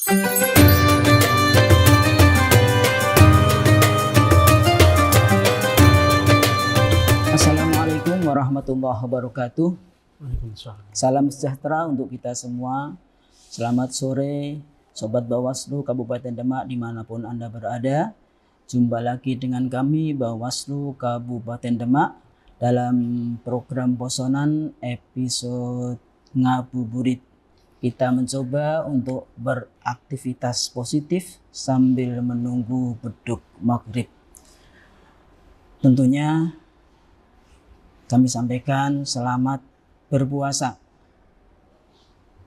Assalamualaikum warahmatullahi wabarakatuh. Waalaikumsalam. Salam sejahtera untuk kita semua. Selamat sore, Sobat Bawaslu Kabupaten Demak dimanapun Anda berada. Jumpa lagi dengan kami Bawaslu Kabupaten Demak dalam program Posonan episode Ngabuburit. Kita mencoba untuk beraktivitas positif sambil menunggu beduk maghrib. Tentunya kami sampaikan selamat berpuasa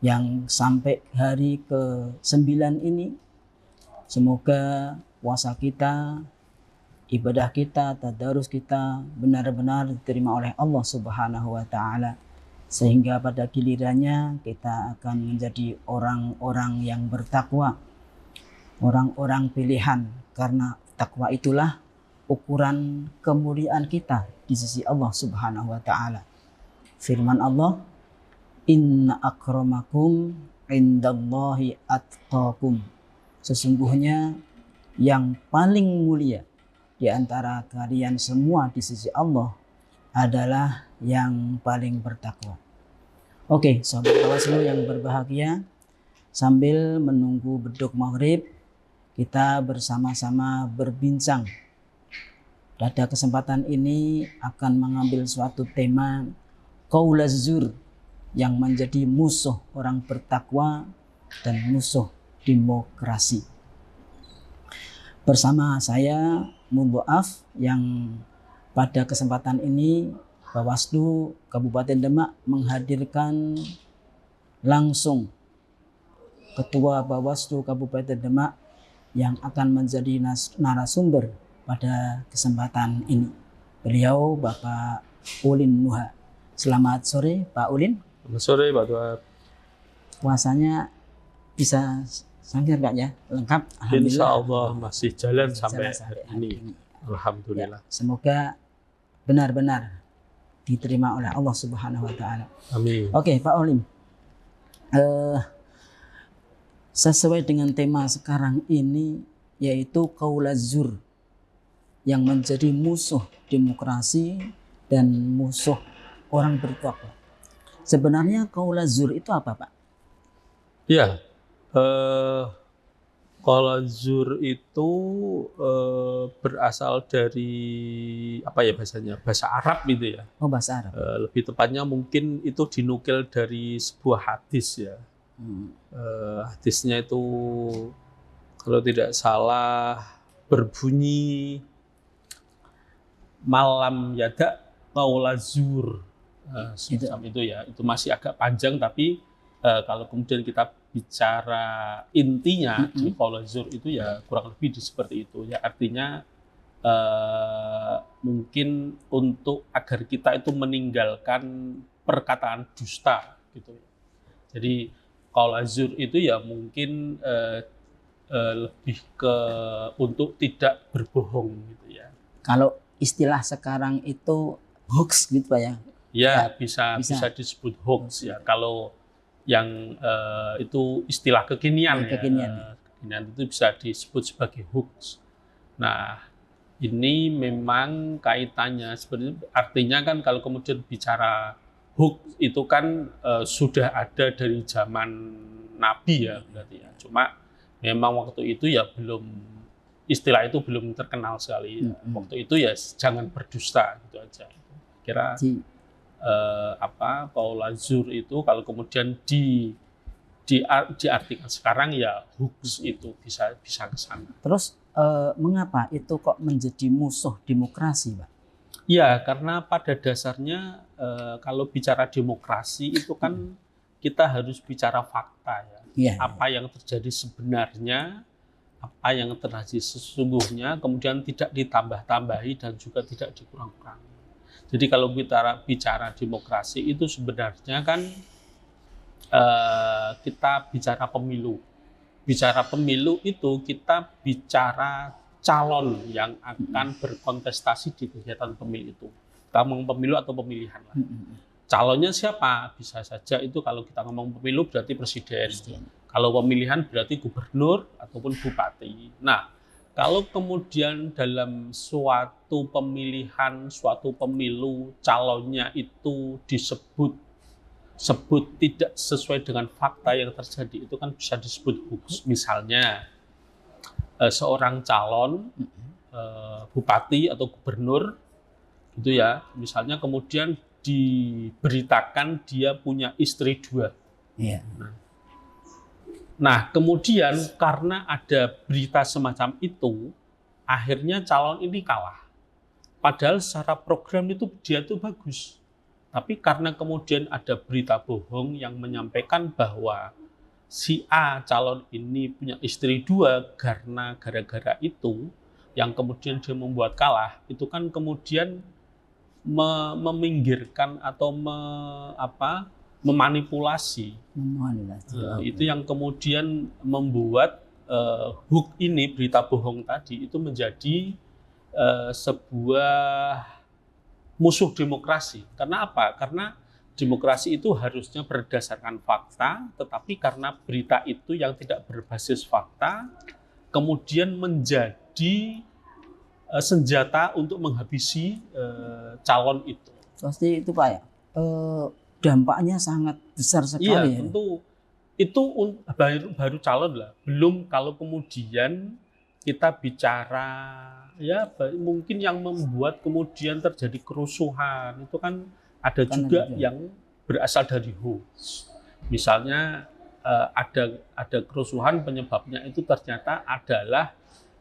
yang sampai hari ke-9 ini. Semoga puasa kita, ibadah kita, tadarus kita benar-benar diterima oleh Allah Subhanahu wa Ta'ala, sehingga pada gilirannya kita akan menjadi orang-orang yang bertakwa, orang-orang pilihan, karena takwa itulah ukuran kemuliaan kita di sisi Allah Subhanahu wa Ta'ala. Firman Allah, inna akramakum indallahi atqakum. Sesungguhnya yang paling mulia di antara kalian semua di sisi Allah adalah yang paling bertakwa. Oke, Sobat Bawaslu yang berbahagia, sambil menunggu beduk maghrib, kita bersama-sama berbincang. Pada kesempatan ini akan mengambil suatu tema qaulaz zur yang menjadi musuh orang bertakwa dan musuh demokrasi. Bersama saya Muboaf yang pada kesempatan ini Bawaslu Kabupaten Demak menghadirkan langsung Ketua Bawaslu Kabupaten Demak yang akan menjadi narasumber pada kesempatan ini. Beliau Bapak Ulin Nuha. Selamat sore Pak Ulin. Selamat sore Pak Tua. Puasanya bisa sangkir nggak ya? Lengkap? Insya Allah masih jalan sampai hari ini. Alhamdulillah. Ya, semoga benar-benar diterima oleh Allah Subhanahu wa Ta'ala. Amin. Oke Pak Ulin. Sesuai dengan tema sekarang ini, yaitu qaulaz zur yang menjadi musuh demokrasi dan musuh orang bertakwa. Sebenarnya qaulaz zur itu apa, Pak? Ya, qaulaz zur itu berasal dari apa ya bahasanya? Bahasa Arab itu ya. Oh, bahasa Arab. Lebih tepatnya mungkin itu dinukil dari sebuah hadis ya. Hadisnya itu kalau tidak salah berbunyi malam yada qaulaz zur. Semacam itu ya. Itu masih agak panjang tapi kalau kemudian kita bicara intinya di qaulaz zur itu ya kurang lebih seperti itu ya. Artinya mungkin untuk agar kita itu meninggalkan perkataan dusta gitu. Jadi qaulaz zur itu ya mungkin lebih ke untuk tidak berbohong gitu ya. Kalau istilah sekarang itu hoax gitu Pak ya? Ya, bisa disebut hoax ya. Kalau yang itu istilah kekinian ya. Kekinian itu bisa disebut sebagai hoax. Nah, ini memang kaitannya sebenarnya artinya kan kalau kemudian bicara hoax itu kan sudah ada dari zaman Nabi ya berarti ya. Cuma memang waktu itu ya istilah itu belum terkenal sekali. Waktu itu ya jangan berdusta gitu aja. Kira qaulaz zur itu kalau kemudian diartikan sekarang ya hoax itu bisa ke sana. Terus mengapa itu kok menjadi musuh demokrasi, Pak? Ya, karena pada dasarnya kalau bicara demokrasi itu kan kita harus bicara fakta ya. Apa yang terjadi sebenarnya, apa yang terjadi sesungguhnya, kemudian tidak ditambah-tambahi dan juga tidak dikurang-kurangi. Jadi kalau kita bicara demokrasi itu sebenarnya kan kita bicara pemilu. Bicara pemilu itu kita bicara calon yang akan berkontestasi di kegiatan pemilu itu. Kita ngomong pemilu atau pemilihan lah. Calonnya siapa? Bisa saja itu kalau kita ngomong pemilu berarti presiden. Kalau pemilihan berarti gubernur ataupun bupati. Nah, kalau kemudian dalam suatu pemilihan, suatu pemilu, calonnya itu disebut tidak sesuai dengan fakta yang terjadi, itu kan bisa disebut hoax. Misalnya seorang calon bupati atau gubernur gitu ya, misalnya kemudian diberitakan dia punya istri 2. Iya. Nah, kemudian karena ada berita semacam itu, akhirnya calon ini kalah. Padahal secara program itu dia tuh bagus. Tapi karena kemudian ada berita bohong yang menyampaikan bahwa si A calon ini punya istri 2 karena gara-gara itu, yang kemudian dia membuat kalah, itu kan kemudian meminggirkan atau memanipulasi. Itu yang kemudian membuat hoax ini, berita bohong tadi, itu menjadi sebuah musuh demokrasi. Karena apa? Karena demokrasi itu harusnya berdasarkan fakta, tetapi karena berita itu yang tidak berbasis fakta, kemudian menjadi senjata untuk menghabisi calon itu. Pasti itu Pak ya. Dampaknya sangat besar sekali. Iya, ya. tentu itu baru calon lah. Belum kalau kemudian kita bicara ya mungkin yang membuat kemudian terjadi kerusuhan, itu kan ada juga yang berasal dari hoax. Misalnya ada kerusuhan, penyebabnya itu ternyata adalah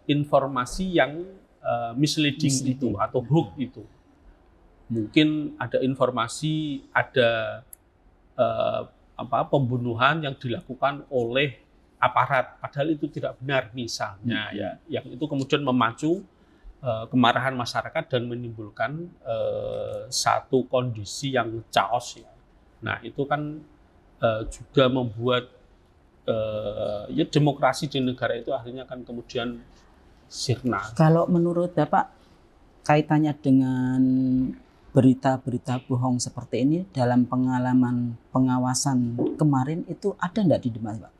informasi yang misleading itu atau hoax itu. Mungkin ada informasi, ada pembunuhan yang dilakukan oleh aparat, padahal itu tidak benar misalnya, ya, yang itu kemudian memacu kemarahan masyarakat dan menimbulkan satu kondisi yang chaos, ya. Nah, itu kan juga membuat ya demokrasi di negara itu akhirnya kan kemudian sirna. Kalau menurut Bapak kaitannya dengan berita-berita bohong seperti ini dalam pengalaman pengawasan kemarin itu ada enggak di Demak, Pak?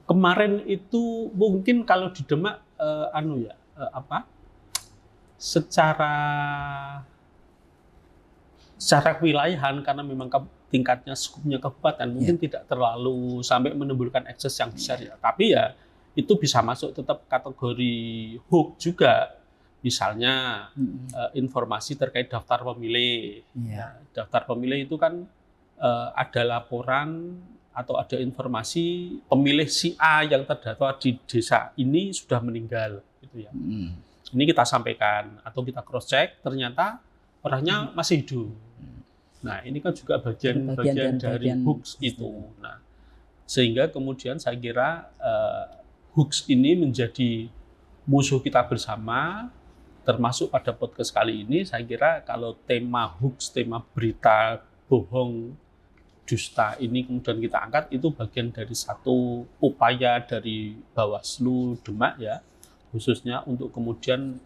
Kemarin itu mungkin kalau di Demak secara kewilayahan, karena memang tingkatnya skupnya kabupaten, mungkin tidak terlalu sampai menimbulkan ekses yang besar, ya. Tapi ya itu bisa masuk tetap kategori hoax juga. Misalnya informasi terkait daftar pemilih. Daftar pemilih itu kan ada laporan atau ada informasi pemilih si A yang terdaftar di desa ini sudah meninggal, gitu ya. Ini kita sampaikan atau kita cross check, ternyata orangnya masih hidup. Nah, ini kan juga bagian dari hoax itu. Nah, sehingga kemudian saya kira hoax ini menjadi musuh kita bersama. Termasuk pada podcast kali ini, saya kira kalau tema hoax, tema berita bohong, dusta ini kemudian kita angkat, itu bagian dari satu upaya dari Bawaslu Demak, ya, khususnya untuk kemudian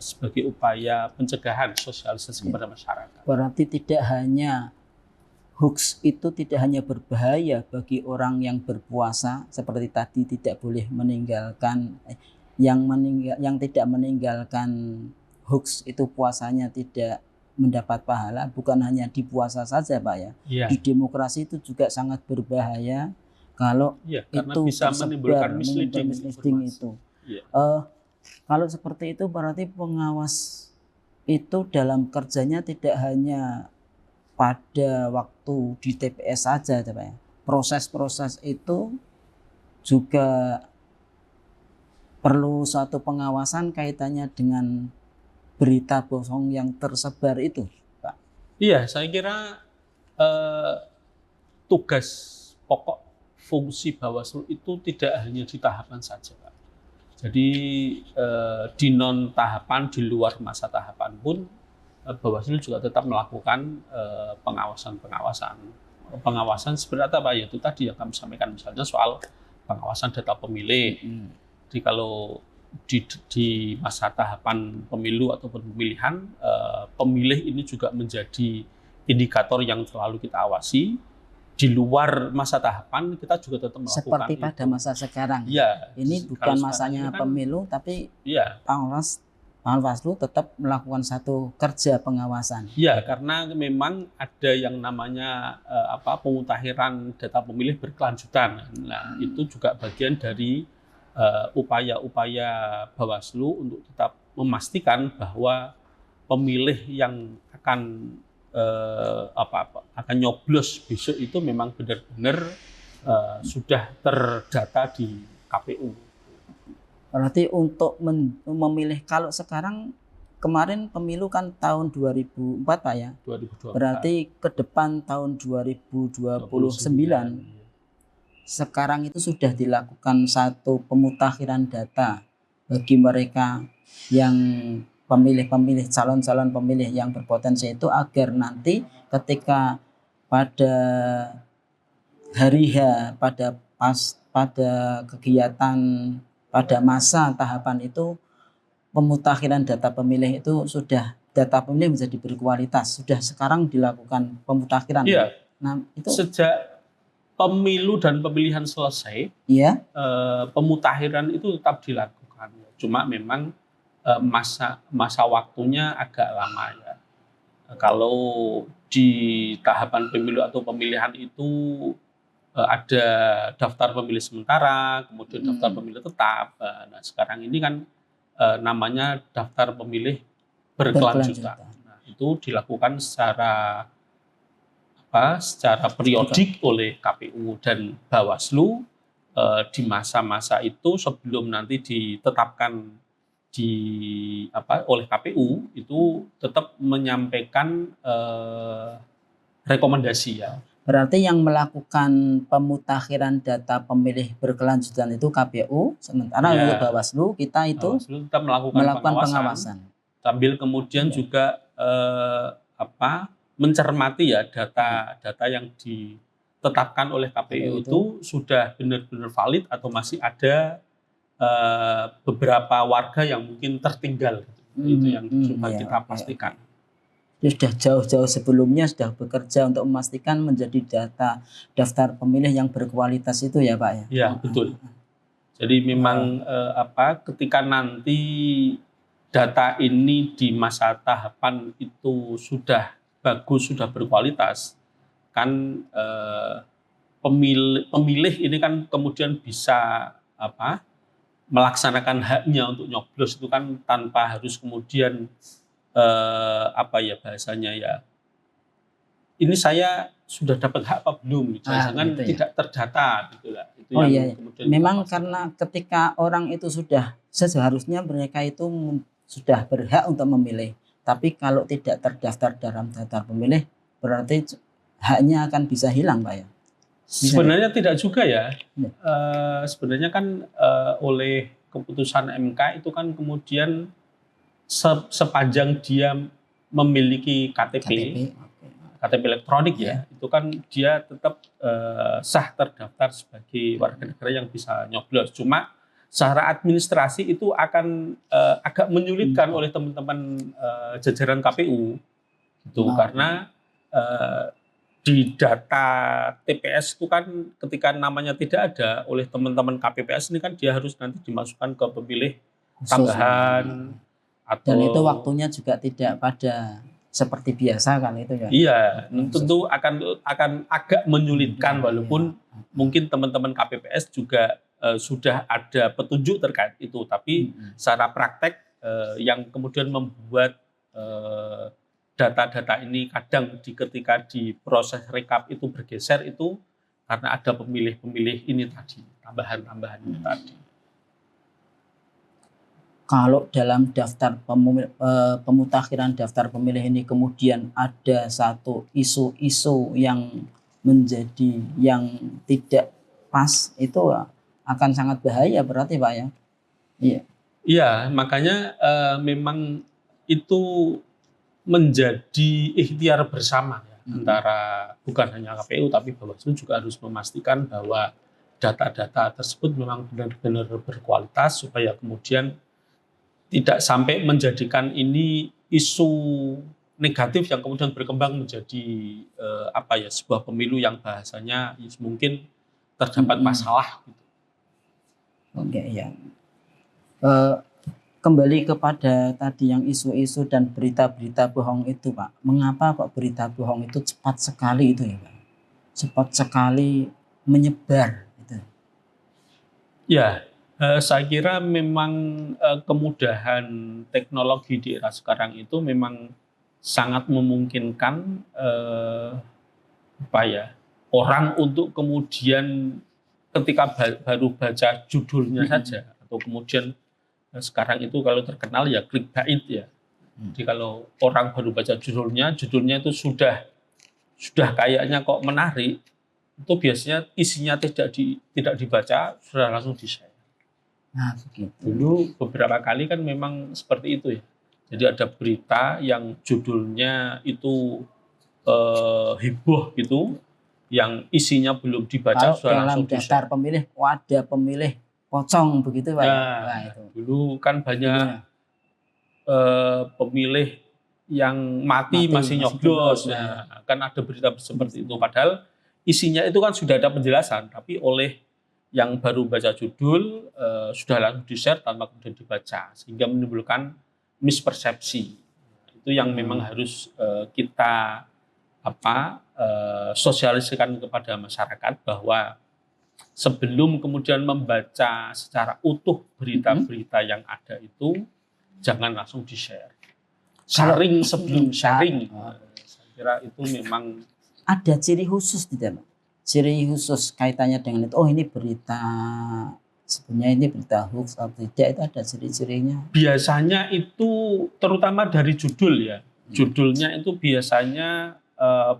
sebagai upaya pencegahan sosialisasi kepada masyarakat. Berarti tidak hanya hoax itu tidak hanya berbahaya bagi orang yang berpuasa, seperti tadi tidak boleh meninggalkan yang tidak meninggalkan hoax itu puasanya tidak mendapat pahala, bukan hanya di puasa saja, Pak, ya. Di demokrasi itu juga sangat berbahaya kalau itu bisa menimbulkan misleading itu. Kalau seperti itu berarti pengawas itu dalam kerjanya tidak hanya pada waktu di TPS saja, Pak, ya. Proses-proses itu juga perlu suatu pengawasan kaitannya dengan berita bohong yang tersebar itu, Pak. Iya, saya kira tugas pokok fungsi Bawaslu itu tidak hanya di tahapan saja, Pak. Jadi di non tahapan, di luar masa tahapan pun Bawaslu juga tetap melakukan pengawasan seperti apa, yaitu tadi yang kami sampaikan, misalnya soal pengawasan data pemilih. Jadi kalau di masa tahapan pemilu ataupun pemilihan, pemilih ini juga menjadi indikator yang selalu kita awasi. di luar masa tahapan kita juga tetap melakukan seperti pada masa sekarang. Ya, ini bukan masanya kan, pemilu, tapi ya, Panwaslu tetap melakukan satu kerja pengawasan. Ya, karena memang ada yang namanya pemutahiran data pemilih berkelanjutan. Nah, itu juga bagian dari upaya-upaya Bawaslu untuk tetap memastikan bahwa pemilih yang akan akan nyoblos besok itu memang benar-benar sudah terdata di KPU. Berarti untuk memilih, kalau sekarang kemarin pemilu kan tahun 2004 Pak ya? 2024. Berarti ke depan tahun 2029. Sekarang itu sudah dilakukan satu pemutakhiran data bagi mereka yang pemilih-pemilih, calon-calon pemilih yang berpotensi itu, agar nanti ketika pada hari H, pada kegiatan, pada masa tahapan itu, pemutakhiran data pemilih itu sudah, data pemilih menjadi berkualitas, sudah sekarang dilakukan pemutakhiran. Iya. Nah, itu sejak pemilu dan pemilihan selesai, iya, pemutakhiran itu tetap dilakukan. Cuma memang masa waktunya agak lama ya. Kalau di tahapan pemilu atau pemilihan itu ada daftar pemilih sementara, kemudian daftar pemilih tetap. Nah, sekarang ini kan namanya daftar pemilih berkelanjutan. Nah, itu dilakukan secara periodik oleh KPU dan Bawaslu di masa-masa itu sebelum nanti ditetapkan oleh KPU, itu tetap menyampaikan rekomendasi ya. Berarti yang melakukan pemutakhiran data pemilih berkelanjutan itu KPU, sementara untuk Bawaslu kita itu Bawaslu tetap melakukan pengawasan. Sambil kemudian juga mencermati ya data yang ditetapkan oleh KPU itu sudah benar-benar valid atau masih ada beberapa warga yang mungkin tertinggal. Itu yang coba kita pastikan. Sudah jauh-jauh sebelumnya sudah bekerja untuk memastikan menjadi daftar pemilih yang berkualitas itu ya Pak ya? Ya, betul. Jadi memang ketika nanti data ini di masa tahapan itu sudah bagus, sudah berkualitas, kan pemilih ini kan kemudian bisa melaksanakan haknya untuk nyoblos itu kan tanpa harus kemudian bahasanya ya, ini saya sudah dapat hak apa belum, jangan gitu tidak terdata gitu lah. Itu memang karena ketika orang itu sudah, seharusnya mereka itu sudah berhak untuk memilih, tapi kalau tidak terdaftar dalam daftar pemilih berarti haknya akan bisa hilang Pak ya? Sebenarnya tidak juga ya. Sebenarnya kan oleh keputusan MK itu kan kemudian sepanjang dia memiliki KTP elektronik ya, itu kan dia tetap sah terdaftar sebagai warga negara yang bisa nyoblos. Cuma secara administrasi itu akan agak menyulitkan oleh teman-teman jajaran KPU gitu, karena di data TPS itu kan ketika namanya tidak ada oleh teman-teman KPPS ini kan dia harus nanti dimasukkan ke pemilih tambahan. Dan itu waktunya juga tidak pada seperti biasa kan itu ya? Iya, tentu akan agak menyulitkan, walaupun mungkin teman-teman KPPS juga sudah ada petunjuk terkait itu, tapi secara praktek yang kemudian membuat data-data ini kadang ketika di proses rekap itu bergeser itu karena ada pemilih-pemilih ini tadi, tambahan-tambahan ini tadi. Kalau dalam daftar pemutakhiran daftar pemilih ini kemudian ada satu isu-isu yang menjadi yang tidak pas, itu akan sangat bahaya berarti Pak ya? Iya. Iya, makanya memang itu menjadi ikhtiar bersama ya, antara bukan hanya KPU tapi Bawaslu juga harus memastikan bahwa data-data tersebut memang benar-benar berkualitas supaya kemudian tidak sampai menjadikan ini isu negatif yang kemudian berkembang menjadi sebuah pemilu yang bahasanya mungkin terdapat masalah gitu. Oke, ya. Kembali kepada tadi yang isu-isu dan berita-berita bohong itu, Pak. Mengapa kok berita bohong itu cepat sekali itu ya, Pak? Cepat sekali menyebar gitu. Ya, saya kira memang kemudahan teknologi di era sekarang itu memang sangat memungkinkan orang untuk kemudian ketika baru baca judulnya saja atau kemudian sekarang itu kalau terkenal ya clickbait ya. Jadi kalau orang baru baca judulnya itu sudah kayaknya kok menarik, itu biasanya isinya tidak dibaca, sudah langsung di-share. Nah, begitu. Dulu beberapa kali kan memang seperti itu ya. Jadi ada berita yang judulnya itu heboh gitu, yang isinya belum dibaca sudah langsung di-share. Dalam daftar pemilih, ada pemilih pocong begitu Pak. Nah, itu. Dulu kan banyak pemilih yang mati masih nyoblos. Nah, kan ada berita seperti itu. Padahal isinya itu kan sudah ada penjelasan, tapi oleh yang baru baca judul sudah langsung di-share tanpa kemudian dibaca, sehingga menimbulkan mispersepsi. Itu yang memang harus kita sosialisasikan kepada masyarakat bahwa sebelum kemudian membaca secara utuh berita-berita yang ada itu, jangan langsung di-share. Sharing sebelum sharing. Saya kira itu memang ada ciri khusus tidak, Pak? Ciri khusus kaitannya dengan itu. Oh, ini berita, sebenarnya ini berita hoax atau tidak, itu ada ciri-cirinya. Biasanya itu terutama dari judul ya. Judulnya itu biasanya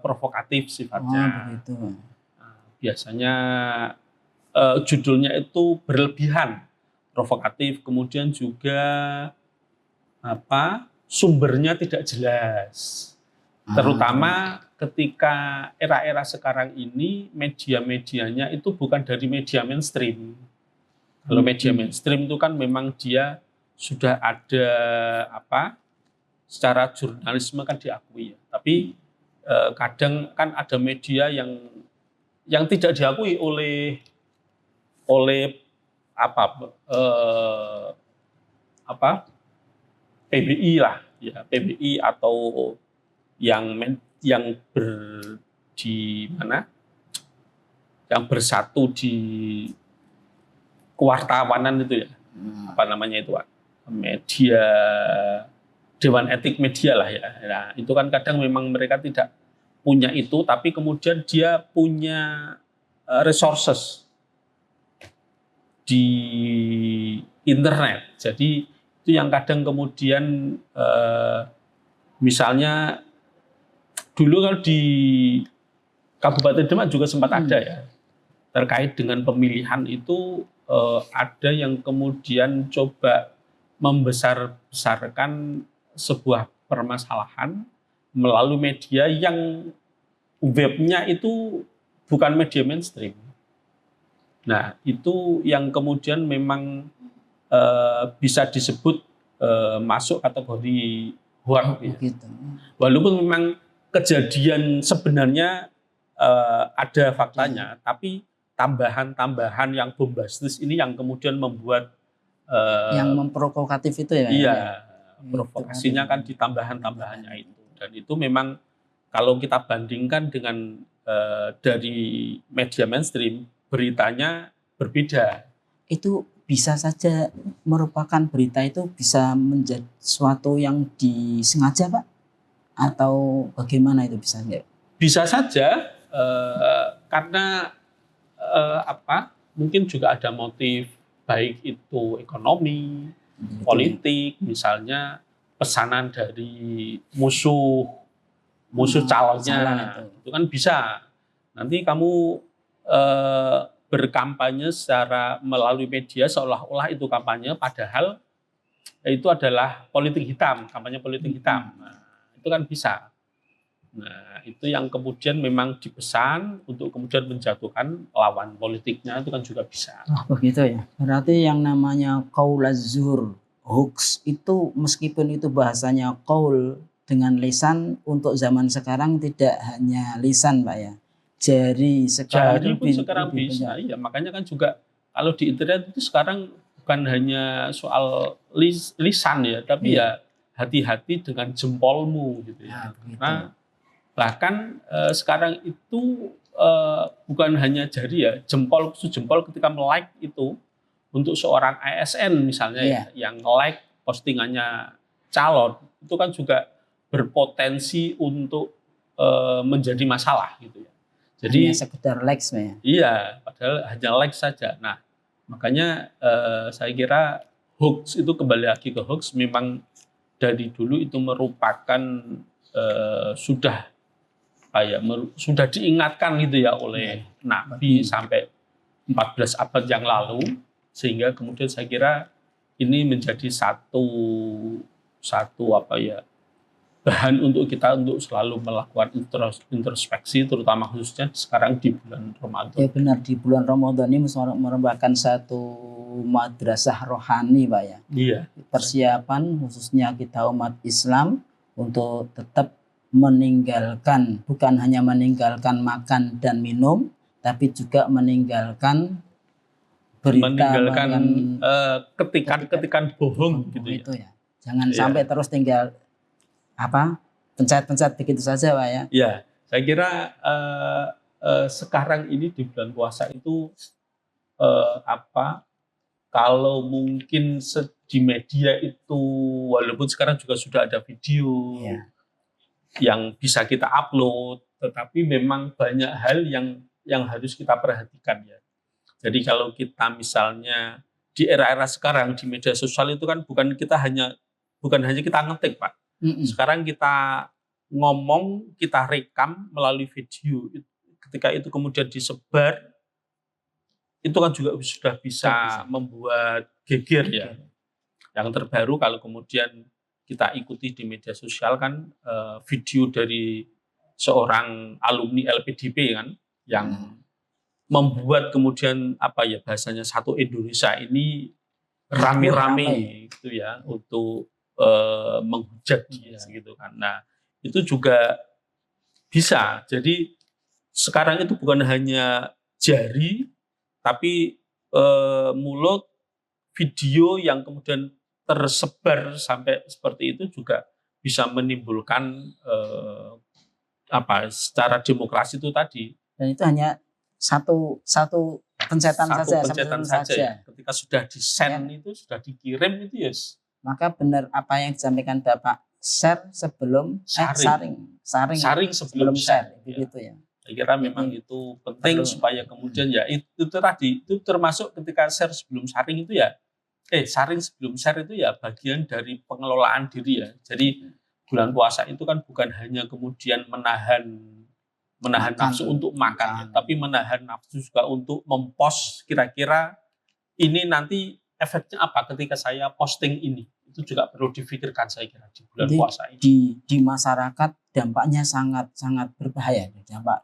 provokatif sifatnya. Oh, begitu. Biasanya judulnya itu berlebihan, provokatif, kemudian juga sumbernya tidak jelas. Terutama ketika era-era sekarang ini media-medianya itu bukan dari media mainstream. Kalau media mainstream itu kan memang dia sudah ada secara jurnalisme kan diakui ya. Tapi kadang kan ada media yang tidak diakui oleh PBI lah ya, PBI atau yang bersatu di kewartawanan itu ya, media, Dewan Etik Media lah ya. Nah, itu kan kadang memang mereka tidak punya itu, tapi kemudian dia punya resources di internet. Jadi itu yang kadang kemudian misalnya dulu kalau di Kabupaten Demak juga sempat ada ya, terkait dengan pemilihan itu ada yang kemudian coba membesar-besarkan sebuah permasalahan melalui media yang webnya itu bukan media mainstream. Nah, itu yang kemudian memang bisa disebut masuk kategori hoax. Gitu. Walaupun memang kejadian sebenarnya ada faktanya, tapi tambahan-tambahan yang bombastis ini yang kemudian membuat yang memprovokatif itu ya. Iya, provokasinya kan di tambahan-tambahannya itu. Dan itu memang kalau kita bandingkan dengan dari media mainstream, beritanya berbeda. Itu bisa saja merupakan berita itu bisa menjadi sesuatu yang disengaja, Pak? Atau bagaimana itu bisa enggak? Bisa saja karena mungkin juga ada motif baik itu ekonomi, politik, misalnya pesanan dari musuh calonnya, itu kan bisa. Nanti kamu berkampanye secara melalui media seolah-olah itu kampanye, padahal itu adalah politik hitam, kampanye politik hitam. Nah, itu kan bisa. Nah, itu yang kemudian memang dipesan untuk kemudian menjatuhkan lawan politiknya, itu kan juga bisa. Oh, begitu ya. Berarti yang namanya qaul az-zur, hoax itu meskipun itu bahasanya qaul, dengan lisan untuk zaman sekarang tidak hanya lisan Pak ya. Jari sekarang Jari pun sekarang bisa. Iya, makanya kan juga kalau di internet itu sekarang bukan hanya soal lisan ya, tapi ya hati-hati dengan jempolmu gitu ya. Nah, bahkan sekarang itu bukan hanya jari ya, jempol ketika like itu untuk seorang ASN misalnya ya, yang like postingannya calon itu kan juga berpotensi untuk menjadi masalah gitu ya. Jadi hanya sekedar likes ya. Iya, padahal hanya like saja. Nah, makanya saya kira hoax itu, kembali lagi ke hoax, memang dari dulu itu merupakan sudah sudah diingatkan gitu ya oleh Nabi sampai 14 abad yang lalu, sehingga kemudian saya kira ini menjadi satu bahan untuk kita untuk selalu melakukan introspeksi, terutama khususnya sekarang di bulan Ramadan. Ya benar, di bulan Ramadan ini merupakan satu madrasah rohani Pak ya. Iya. Persiapan khususnya kita umat Islam untuk tetap meninggalkan, bukan hanya meninggalkan makan dan minum, tapi juga meninggalkan ketikan bohong gitu itu ya. Jangan sampai terus tinggal pencet-pencet begitu saja Pak ya. Ya, saya kira sekarang ini di bulan puasa itu kalau mungkin di media itu, walaupun sekarang juga sudah ada video yang bisa kita upload, tetapi memang banyak hal yang harus kita perhatikan ya. Jadi kalau kita misalnya di era-era sekarang di media sosial itu kan bukan hanya kita ngetik Pak. Sekarang kita ngomong, kita rekam melalui video. Ketika itu kemudian disebar, itu kan juga sudah bisa membuat geger ya. Yang terbaru kalau kemudian kita ikuti di media sosial kan video dari seorang alumni LPDP kan yang membuat kemudian bahasanya satu Indonesia ini rame-rame gitu ya untuk menghujat dia gitu kan. Nah, itu juga bisa. Jadi sekarang itu bukan hanya jari, tapi mulut, video yang kemudian tersebar sampai seperti itu juga bisa menimbulkan secara demokrasi itu tadi. Dan itu hanya satu pencetan saja. Ketika sudah di-send itu, sudah dikirim itu maka benar apa yang disampaikan Bapak, share sebelum saring sebelum share begitu ya. Saya kira memang itu penting supaya kemudian ya itu tadi, itu termasuk ketika share sebelum saring itu ya saring sebelum share itu ya bagian dari pengelolaan diri ya. Jadi bulan puasa itu kan bukan hanya kemudian menahan nafsu untuk makan, tapi menahan nafsu juga untuk mempost kira-kira ini nanti efeknya apa ketika saya posting ini. Itu juga perlu difikirkan saya kira di bulan puasa ini. Di masyarakat dampaknya sangat berbahaya,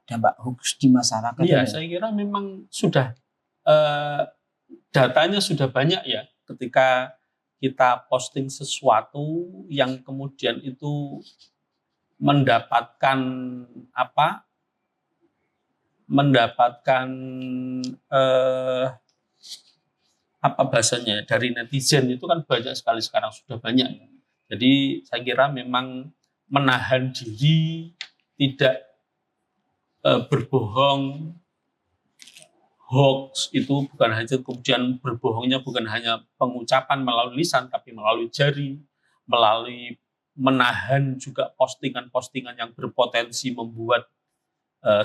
dampak hoax di masyarakat. Iya, saya kira memang sudah datanya sudah banyak ya, ketika kita posting sesuatu yang kemudian itu mendapatkan bahasanya dari netizen itu kan banyak sekali sekarang, sudah banyak. Jadi saya kira memang menahan diri, tidak berbohong, hoax itu bukan hanya kemudian berbohongnya bukan hanya pengucapan melalui lisan, tapi melalui jari, melalui menahan juga postingan-postingan yang berpotensi membuat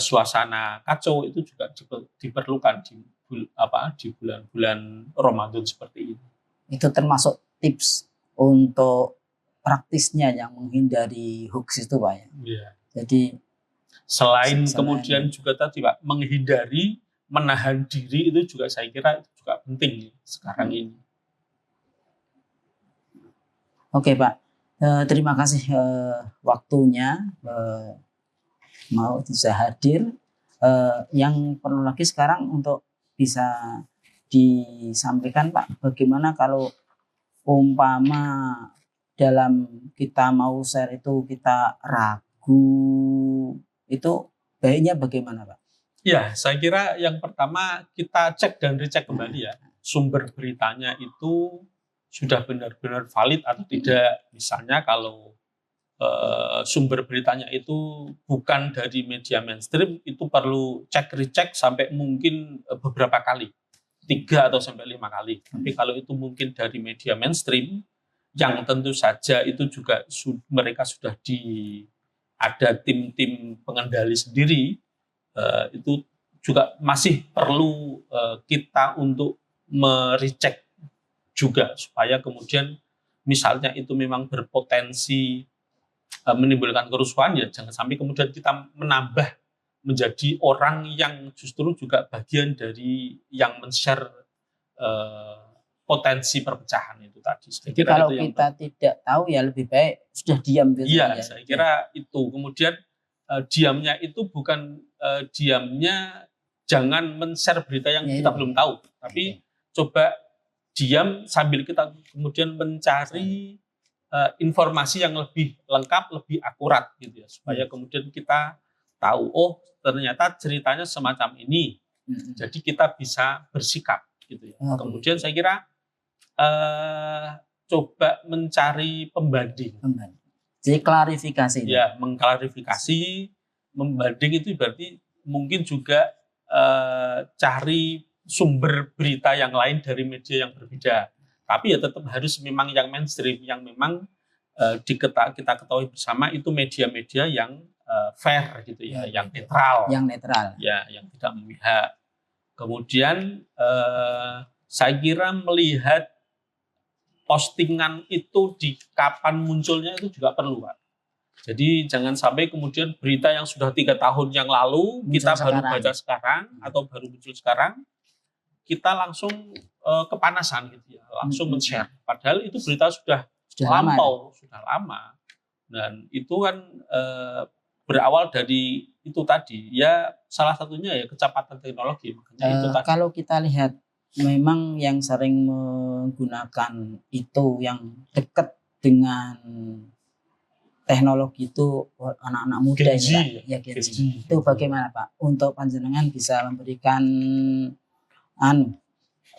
suasana kacau, itu juga diperlukan di bulan-bulan Ramadan seperti ini. Itu termasuk tips untuk praktisnya yang menghindari hoax itu Pak ya. Yeah. Jadi selain kemudian juga tadi Pak, menghindari, menahan diri itu juga saya kira juga penting sekarang ini. Oke Pak, terima kasih waktunya mau bisa hadir. Yang perlu lagi sekarang untuk bisa disampaikan Pak, bagaimana kalau umpama dalam kita mau share itu kita ragu, itu baiknya bagaimana, Pak? Ya, saya kira yang pertama kita cek dan recheck kembali ya, sumber beritanya itu sudah benar-benar valid atau tidak. Misalnya kalau sumber beritanya itu bukan dari media mainstream, itu perlu cek recheck sampai mungkin beberapa kali, 3 atau sampai 5 kali. Tapi kalau itu mungkin dari media mainstream, yang tentu saja itu juga mereka sudah ada tim-tim pengendali sendiri, itu juga masih perlu kita untuk merecheck juga, supaya kemudian misalnya itu memang berpotensi menimbulkan kerusuhan, ya jangan sampai kemudian kita menambah menjadi orang yang justru juga bagian dari yang men-share potensi perpecahan itu tadi. Jadi kalau kita tidak tahu ya lebih baik sudah diam gitu. Iya, saya kira itu. Kemudian diamnya itu bukan diamnya jangan men-share berita yang kita belum tahu, tapi coba diam sambil kita kemudian mencari informasi yang lebih lengkap, lebih akurat gitu ya, supaya kemudian kita tahu, oh ternyata ceritanya semacam ini, jadi kita bisa bersikap gitu ya. Kemudian saya kira coba mencari pembanding. Jadi klarifikasi. Ya, mengklarifikasi, membanding itu berarti mungkin juga cari sumber berita yang lain dari media yang berbeda. Tapi ya tetap harus memang yang mainstream, yang memang kita ketahui bersama itu media-media yang fair gitu ya, yang netral. Yang netral. Ya, yang tidak memihak. Kemudian saya kira melihat postingan itu di kapan munculnya itu juga perlu, Pak. Jadi jangan sampai kemudian berita yang sudah 3 tahun yang lalu kita baru baca sekarang atau baru muncul sekarang, kita langsung kepanasan gitu ya, langsung men-share. Padahal itu berita sudah lampau, sudah lama. Dan itu kan berawal dari itu tadi, ya salah satunya ya kecepatan teknologi. Makanya itu tadi. Kalau kita lihat memang yang sering menggunakan itu yang dekat dengan teknologi itu anak-anak muda ya, Gen Z. Itu bagaimana Pak untuk panjenengan bisa memberikan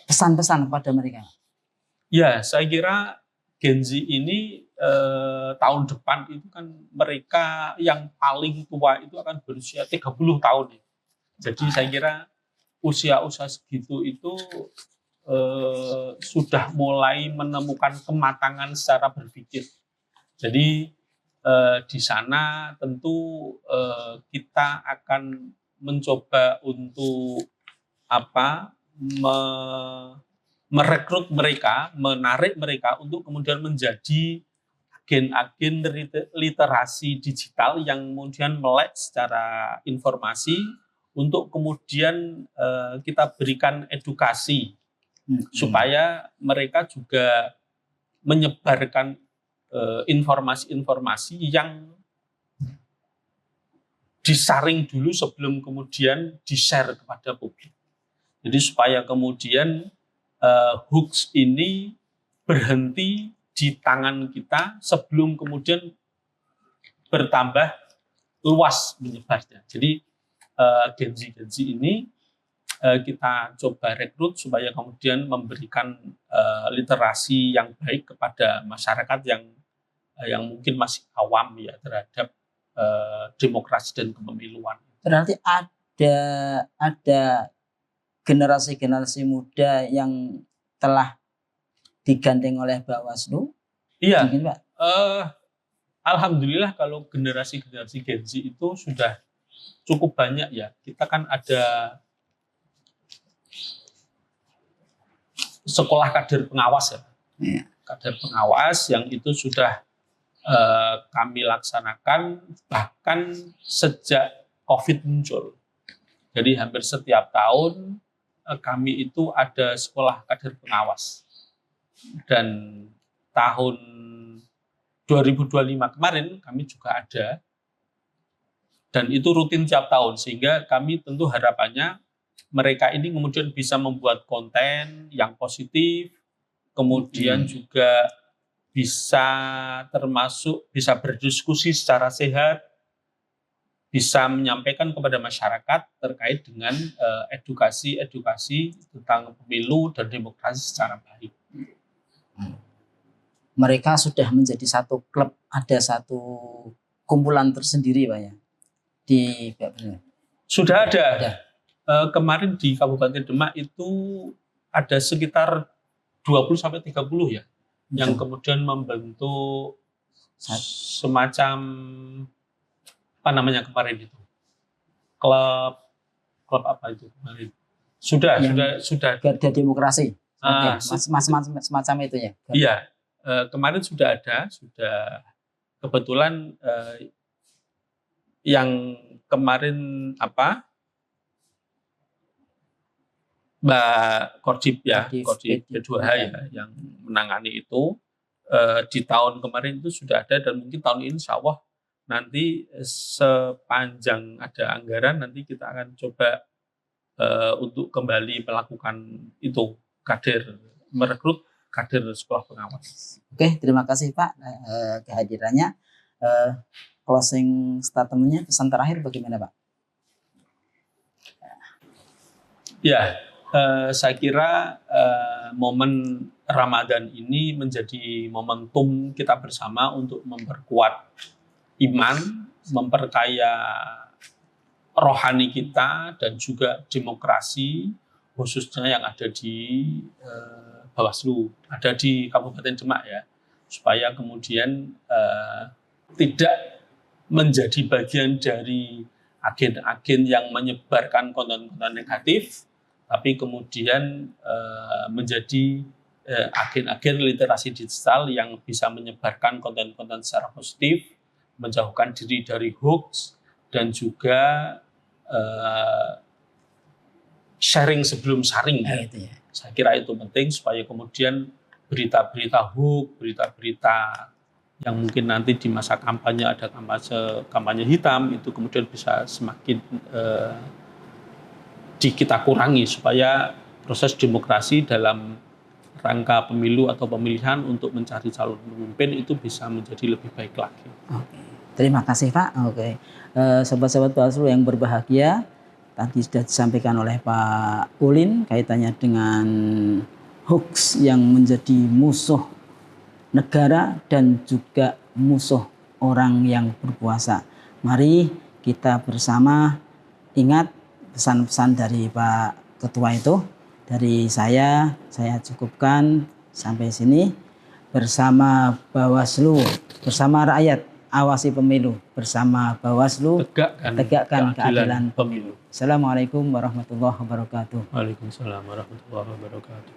pesan-pesan kepada mereka? Ya, saya kira Gen Z ini tahun depan itu kan mereka yang paling tua itu akan berusia 30 tahun. Jadi saya kira usia-usia segitu itu sudah mulai menemukan kematangan secara berpikir. Jadi di sana tentu kita akan mencoba untuk merekrut mereka, menarik mereka untuk kemudian menjadi agen-agen literasi digital yang kemudian melek secara informasi, untuk kemudian kita berikan edukasi supaya mereka juga menyebarkan informasi-informasi yang disaring dulu sebelum kemudian di-share kepada publik. Jadi supaya kemudian hoax ini berhenti di tangan kita sebelum kemudian bertambah luas menyebarnya. Jadi Gen Z ini kita coba rekrut supaya kemudian memberikan literasi yang baik kepada masyarakat yang mungkin masih awam ya terhadap demokrasi dan kepemiluan. Berarti ada generasi-generasi muda yang telah digandeng oleh Bawaslu? Iya. Mungkin, Pak? Alhamdulillah kalau generasi-generasi Gen Z itu sudah cukup banyak ya. Kita kan ada sekolah kader pengawas ya. Kader pengawas yang itu sudah kami laksanakan bahkan sejak COVID muncul. Jadi hampir setiap tahun kami itu ada sekolah kader pengawas. Dan tahun 2025 kemarin kami juga ada. Dan itu rutin tiap tahun, sehingga kami tentu harapannya mereka ini kemudian bisa membuat konten yang positif, kemudian juga bisa bisa berdiskusi secara sehat, bisa menyampaikan kepada masyarakat terkait dengan edukasi tentang pemilu dan demokrasi secara baik. Mereka sudah menjadi satu klub, ada satu kumpulan tersendiri, Pak ya? Sudah ada. Kemarin di Kabupaten Demak itu ada sekitar 20-30 ya, yang kemudian membentuk semacam apa namanya kemarin itu, klub apa itu kemarin? Sudah Garda Demokrasi, semacam itu ya? Iya, kemarin sudah kebetulan yang kemarin Mbak Kordip K2H ya, yang menangani itu di tahun kemarin itu sudah ada, dan mungkin tahun ini insya Allah nanti sepanjang ada anggaran nanti kita akan coba untuk kembali melakukan itu, merekrut kader sekolah pengawas. Oke, terima kasih Pak kehadirannya. Closing statementnya, pesan terakhir bagaimana Pak? Ya, saya kira momen Ramadan ini menjadi momentum kita bersama untuk memperkuat iman, memperkaya rohani kita, dan juga demokrasi, khususnya yang ada di Bawaslu, ada di Kabupaten Demak ya, supaya kemudian tidak menjadi bagian dari agen-agen yang menyebarkan konten-konten negatif, tapi kemudian menjadi agen-agen literasi digital yang bisa menyebarkan konten-konten secara positif, menjauhkan diri dari hoax, dan juga sharing sebelum saring. Itu ya. Saya kira itu penting supaya kemudian berita-berita hoax, berita-berita yang mungkin nanti di masa kampanye ada kampanye hitam, itu kemudian bisa semakin kita kurangi supaya proses demokrasi dalam rangka pemilu atau pemilihan untuk mencari calon pemimpin itu bisa menjadi lebih baik lagi. Oke. Terima kasih Pak. Oke. Sobat-sobat Bawaslu yang berbahagia, tadi sudah disampaikan oleh Pak Ulin kaitannya dengan hoax yang menjadi musuh negara dan juga musuh orang yang berpuasa. Mari kita bersama ingat pesan-pesan dari Pak Ketua itu. Dari saya cukupkan sampai sini. Bersama Bawaslu, bersama rakyat, awasi pemilu. Bersama Bawaslu, tegakkan keadilan pemilu. Assalamualaikum warahmatullahi wabarakatuh. Waalaikumsalam warahmatullahi wabarakatuh.